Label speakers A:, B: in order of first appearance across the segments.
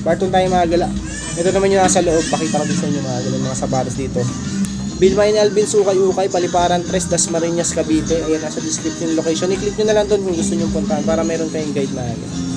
A: Part 2 tayo mga gala. Ito naman yung nasa loob. Pakita ko din sa inyo mga gala, mga sapatos dito. Bilmain Alvin, Ukay-Ukay, Paliparan 3, Dasmariñas, Cavite. Ayan, nasa description location. I-click nyo na lang doon kung gusto nyo puntahan para meron kayong guide mga gala.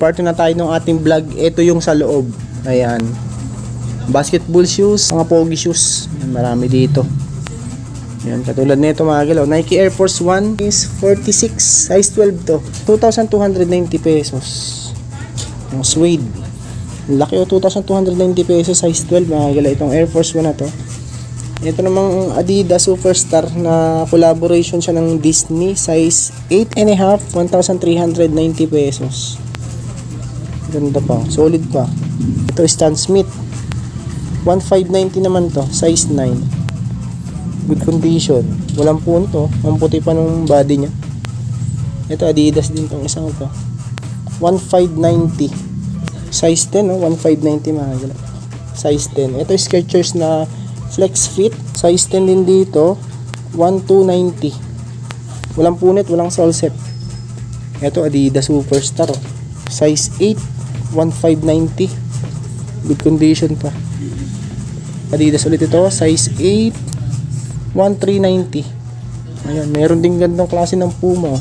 A: Part na tayo ng ating vlog. Ito yung sa loob. Ayan. Basketball shoes, mga pogi shoes. Marami dito. Ayan, katulad nito mga galaw. Nike Air Force 1 is 46, size 12 to. 2,290 pesos. Yung suede. Laki o 2,290 pesos, size 12 mga galaw. Itong Air Force 1 na to. Ito namang Adidas Superstar na collaboration siya ng Disney, size 8.5, 1,390 pesos. Ganda pa, solid pa. Ito Stan Smith 1,590 naman to, size 9. Good condition, walang punto, ang puti pa ng body nya. Ito Adidas din tong isang to, 1,590, size 10 no? 1,590 mga gala. Size 10. Ito Skechers na Flex Fit, size 10 din dito, 1,290. Walang punit, walang sole set. Ito Adidas Superstar size 8, 1,590. Good condition pa. Adidas ulit ito, size 8, 1,390. Ayan, meron din gandang klase ng Puma.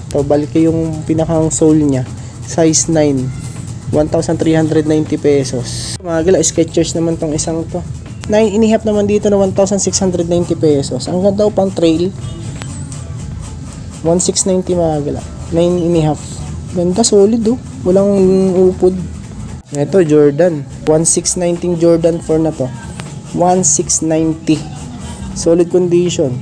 A: Ito, balik yung pinakang sole nya, size 9, 1,390 pesos. Mga gala, Skechers naman tong isang to, 9.5 naman dito na 1,690 pesos. Ang ganda pang trail, 1,690 mga gala, 9.5. Ganda, solid oh. Walang upod. Ito Jordan 1,690 Jordan 4 na to, 1,690. Solid condition,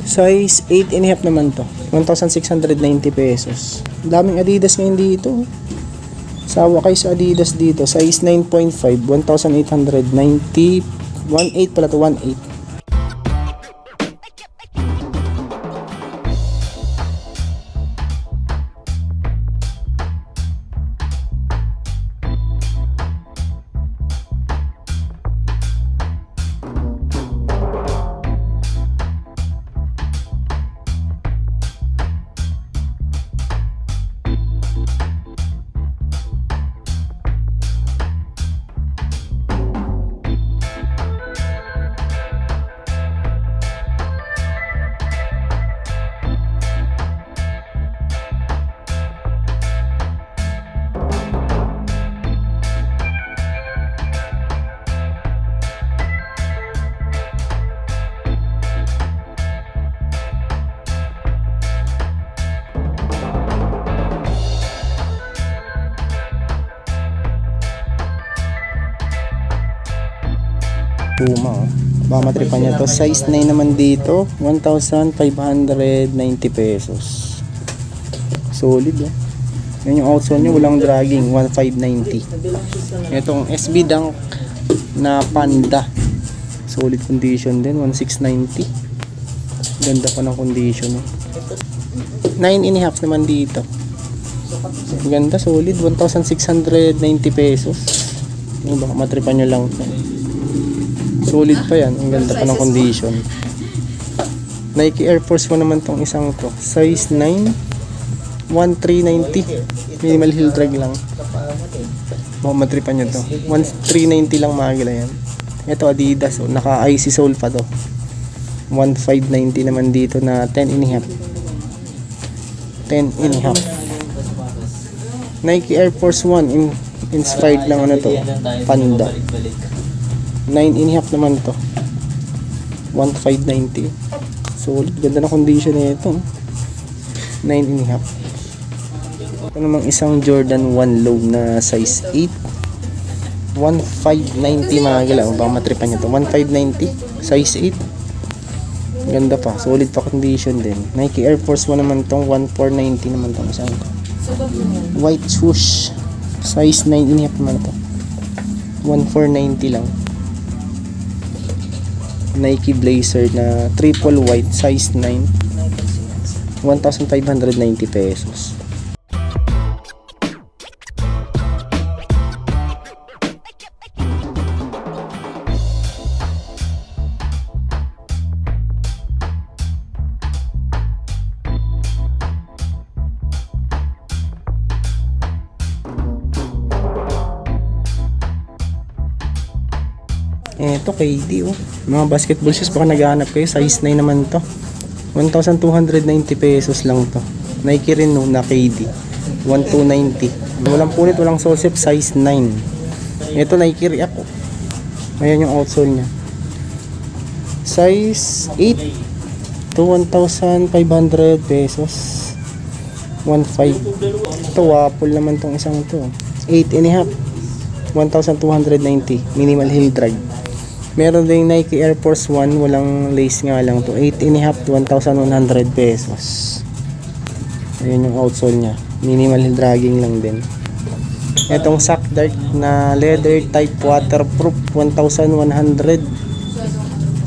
A: size 8.5 naman to, 1,690 pesos. Daming Adidas ngayon dito. Sawa kayo sa Adidas dito, size 9.5, 1,890. 1.8 pala to, 1.8. Puma oh. Baka matripan niya to, size 9 naman dito, 1,590 pesos. Solid oh. Yan yung outsole niya, walang dragging, 1,590. Itong SB Dunk na Panda, solid condition din, 1,690. Ganda pa ng condition oh. 9.5 naman dito. Ganda, solid, 1,690 pesos. Baka matripan nyo lang. Solid pa yan, ang ganda pa ng condition. Nike Air Force 1 naman tong isang to. Size 9. 1,390. Minimal heel drag lang. Baka matripan nyo to. 1,390 lang mga gila yan. Ito Adidas. Oh, naka-IC sole pa to. 1,590 naman dito na 10.5. 10.5. Nike Air Force 1 inspired lang ano to. Panda. 9.5 naman to. 1,590. Solid. Ganda na condition na ito. 9.5. Ito namang isang Jordan 1 low na size 8. 1,590 mga galaw. Baka matripan nyo to. 1,590. Size 8. Ganda pa. Solid pa condition din. Nike Air Force 1 naman tong. 1,490 naman tong isang to. White swoosh. Size 9.5 naman to. 1,490 lang. Nike Blazer na triple white. Size 9. 1,590 pesos. Eto KD oh. Mga basketball shoes baka naghahanap kayo. Size 9 naman to. 1,290 pesos lang to. Nike rin no na KD. 1,290. Walang punit, walang sole zip. Size 9. Ito Nike React oh. Ayan yung outsole nya. Size 8 to 1,500 pesos. 1,500. Ito waffle naman tong isang to. 8.5. 1,290. Minimal heel drag. Meron ding Nike Air Force 1, walang lace nga lang to. 8.5 to 1,100 pesos. Ayun yung outsole nya. Minimal heel dragging lang din. Etong Sack Dart na leather type waterproof, 1,100.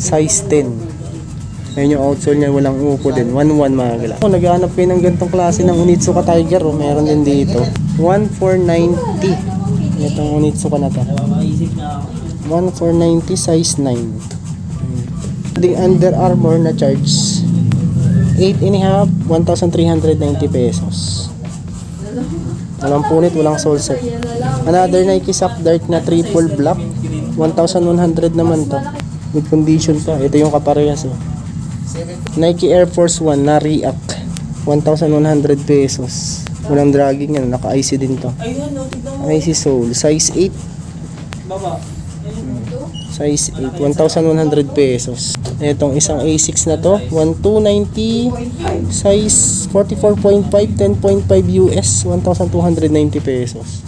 A: Size 10. Ayun yung outsole nya, walang upo din. 1,1 mga gala. Kung naghahanap kayo ng ganitong klase ng Onitsuka Tiger, oh, meron din dito. 1,490. Itong Onitsuka na to. 1,490 size 9. Ding Under Armour na charge 8.5, 1,390 pesos. Walang punit, walang sole set. Another Nike Sack Dart na triple black, 1,100 naman to. Good condition pa. Ito yung kaparehas oh. Nike Air Force 1 na React, 1,100 pesos. Walang dragging yan, naka-IC din to. IC sole, size 8. Size 8, 1,100 pesos. Itong isang A6 na to, 1,290. Size 44.5, 10.5 US, 1,290 pesos.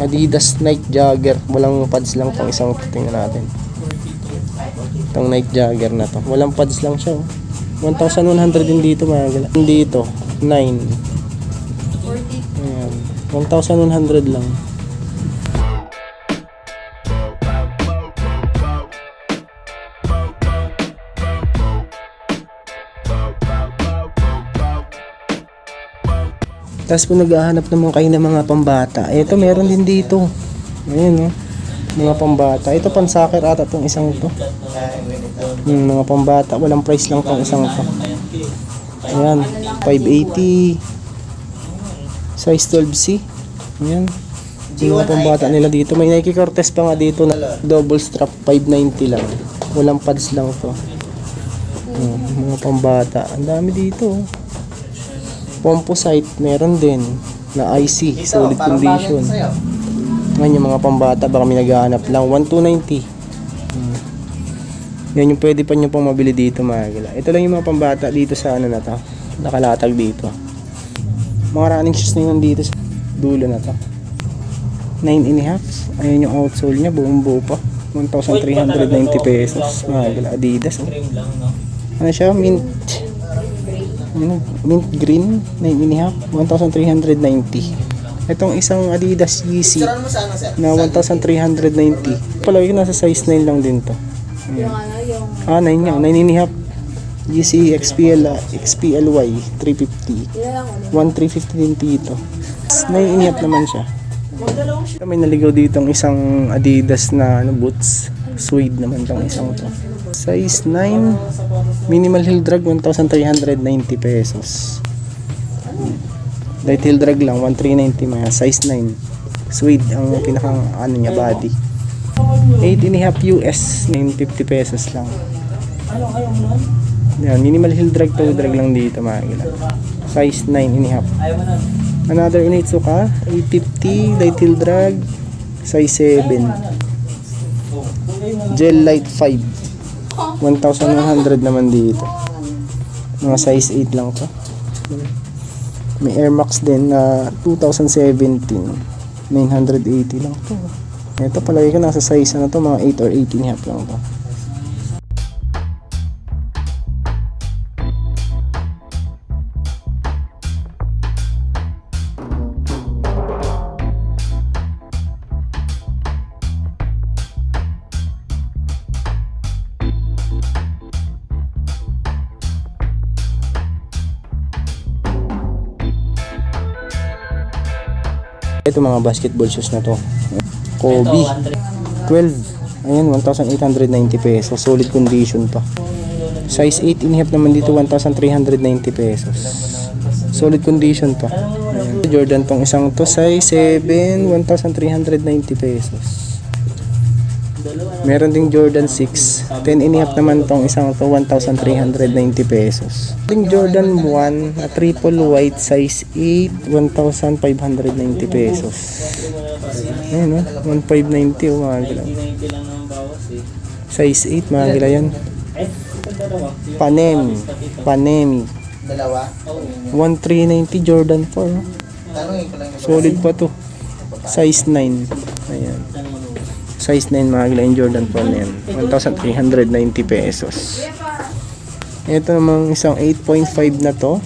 A: Adidas Nike Jagger, walang pads lang tong isang, tingnan natin. Itong Nike Jagger na to, walang pads lang siya. 1,100 din dito mga gala. Dito, 9. Ayan, 1,100 lang. Tapos kung naghahanap naman kayo ng mga pambata, ito meron din dito. Ayan, mga pambata. Ito pan-soccer ata itong isang to. Mga pambata, walang price lang itong isang to. Ayan, 580. Size 12C. Ayan, yung mga pambata nila dito. May Nike Cortez pa nga dito na double strap, 590 lang. Walang pads lang to. Mga pambata. Ang dami dito. Composite, meron din na IC, solid condition. Ngayon yung mga pambata, baka may naghahanap lang. 1,290. Yan yung pwede pa nyo pong mabili dito mga gala. Ito lang yung mga pambata dito sa ano na to, nakalatag dito. Mga running shoes na yun dito sa dulo na to. 9.5. Ayan yung outsole nya, buong buo pa. 1,390 pesos mga gala. Adidas oh. Ano siya, mint green, 9.5, 1,390. Itong isang Adidas Yeezy na 1,390. Palagi nasa size 9 lang din to. Ayan. 9 nga, 9.5. Yeezy XPLY 350. 1,350 din dito. 9.5 naman siya. May naligaw dito ang isang Adidas na boots. Suede naman tong isang to. Size 9. Minimal heel drag 1,390 pesos. Light heel drag lang 1,390 mga size 9. Suede ang pinakang ano niya body. 8.5 US 950 pesos lang. Yan, minimal heel drag to drag lang dito mga gila. Size 9.5. Another Onitsuka 850 light heel drag size 7. Gel light 5 1,100 naman dito. Mga size 8 lang to. May Air Max din na 2017 980 lang to. Ito palagi ko nasa size na to mga 8 or 8.5 lang to. Ito mga basketball shoes na to. Kobe 12. Ayan 1,890 pesos. Solid condition pa. Size 8.5 naman dito 1,390 pesos. Solid condition pa. Ayan. Jordan tong isang to size 7 1,390 pesos. Meron ding Jordan 6 10.5 naman tong isang to 1,390 pesos. Ding Jordan 1 na triple white size 8 1,590 pesos. Ayan 1,590 mga gila. Size 8 mga gila yan. Panemi 1,390 Jordan 4. Solid pa to. Size 9. Ayan. Size 9 mga gila yung Jordan 4 na yan. 1,390 pesos. Ito namang isang 8.5 na to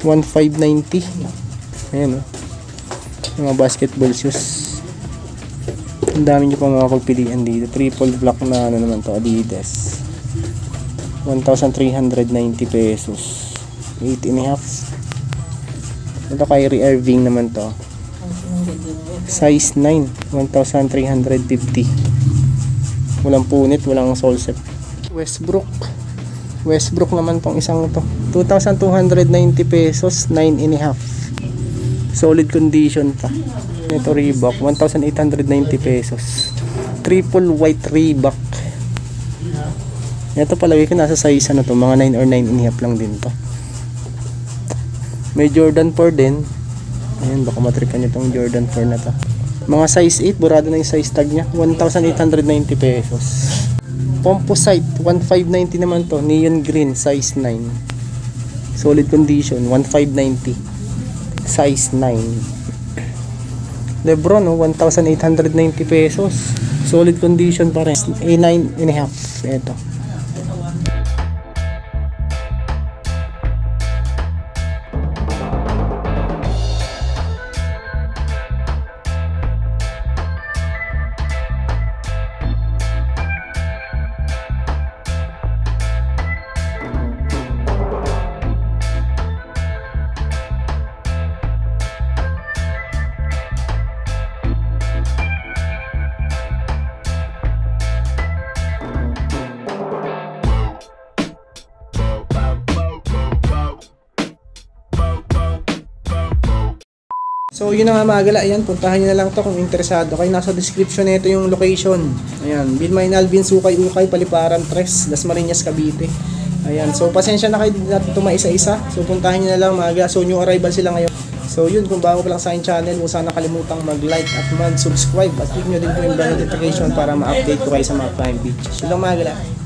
A: 1,590. Ayan mga basketball shoes. Ang dami nyo pa makapagpilian dito. Triple black na ano naman to Adidas 1,390 pesos. 8.5. Ito Kyrie Irving naman to size 9 1,350. Walang punit, walang sole set. Westbrook naman tong isang to 2,290 pesos 9.5. Solid condition pa. Ito Reebok 1,890 pesos. Triple white Reebok. Ito palagi ko nasa size ano to mga 9 or 9.5 lang din to. May Jordan 4 din. Ayan, baka matripan nyo itong Jordan 4 na to. Mga size 8, burado na yung size tag nya 1,890 pesos. Composite 1,590 naman to. Neon green size 9. Solid condition 1,590. Size 9. Lebron 1,890 pesos. Solid condition pa rin. A9.5. Ito. So yun na nga mga gala, ayan, puntahan nyo na lang to kung interesado kayo. Nasa description nito yung location. Ayan, Bilmain Alvin, Sukay, Ukay, Paliparan, Tres, Dasmariñas, Cavite. Ayan, so pasensya na kayo natin ito isa-isa. So puntahan nyo na lang mga gala. So new arrival sila ngayon. So yun, kung bago pa lang sa aking channel, huwag sana kalimutang mag-like at mag-subscribe. At click nyo din po yung bell notification para ma-update ko kayo sa mga prime videos. Yun lang mga gala.